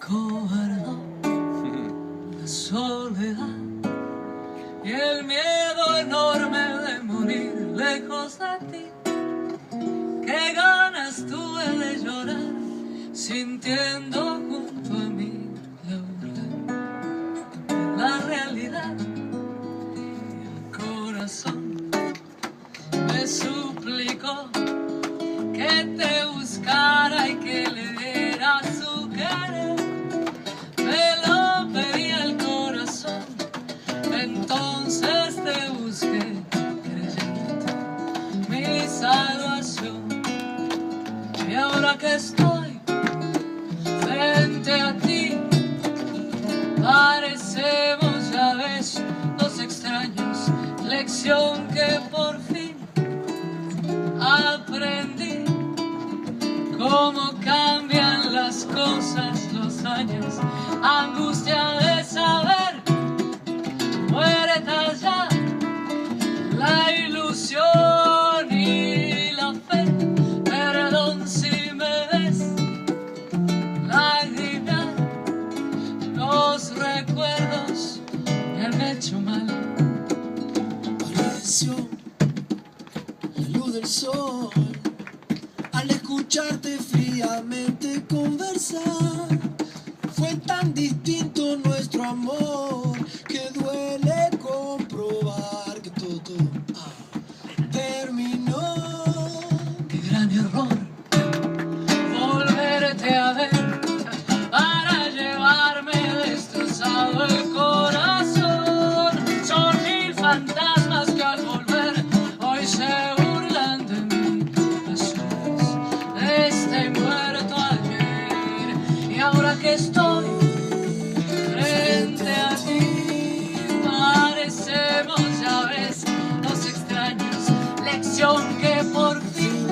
cobardó la soledad y el miedo enorme de morir lejos de ti. Qué ganas tuve de llorar sintiendo junto a mí la burla, la realidad. Y el corazón me suplicó que te buscara y que le diera su querer. Me lo pedía el corazón, entonces te busqué creyendo mi salvación. Y ahora que estoy frente a ti, parecemos, ya ves, dos extraños. Lección que por fin aprendí. Cómo cambian las cosas, los años, angustia de saber, muere ya la ilusión y la fe. Perdón si me ves lagrimear, los recuerdos me han hecho mal. Apareció la luz del sol al escucharte fríamente conversar. Fue tan distinto nuestro amor que duele comprobar que todo terminó. Qué gran error volverte a ver para llevarme destrozado el corazón. Son mil fantasmas que al volver hoy se burlan de mí. Las horas de este muerto ayer. Y ahora que estoy frente a ti, parecemos, ya ves, los extraños. Lección que por fin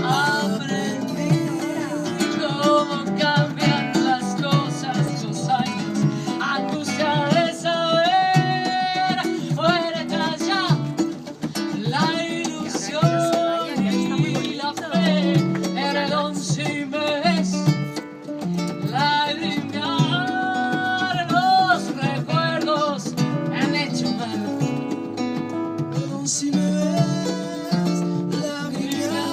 aprendí. Cómo cambian las cosas, los años, angustia de saber, muere tras ya la ilusión y la fe. Perdón si me ves lagrimear, los recuerdos me han hecho mal. Perdón si me ves lagrimear,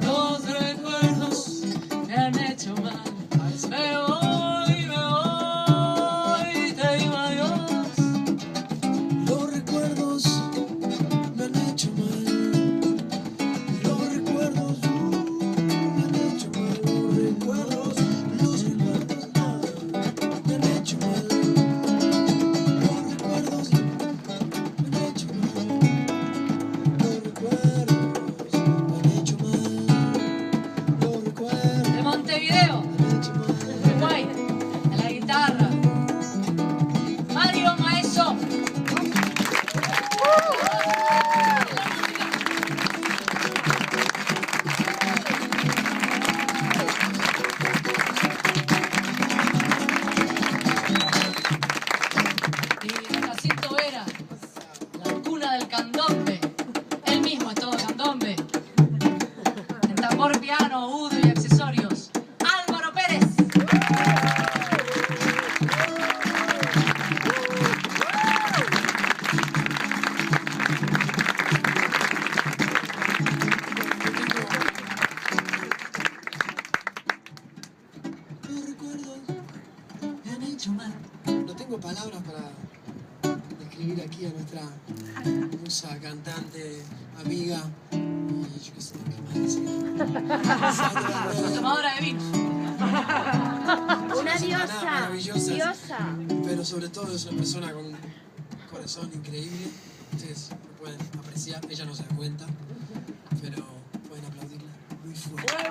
Los recuerdos me han hecho mal. Me voy, te digo adiós. los recuerdos me han hecho mal. Los recuerdos me han hecho mal. Los recuerdos me han hecho mal. Los recuerdos me han hecho mal. Los recuerdos me han hecho mal. Los recuerdos De Montevideo, me han hecho mal. Uruguay, en la guitarra, Mario Maeso. Y Jacinto Vera, la cuna del candombe. Él mismo es todo candombe. En tambor, piano, oud y accesorios, Álvaro Pérez. Los recuerdos me han hecho mal. No tengo palabras para describir aquí a nuestra musa, cantante, amiga. Y yo qué sé, qué más decir. Tomadora de vino. Una diosa, maravillosa. diosa. Pero sobre todo es una persona con un corazón increíble. Ustedes lo pueden apreciar, ella no se da cuenta, pero pueden aplaudirla muy fuerte.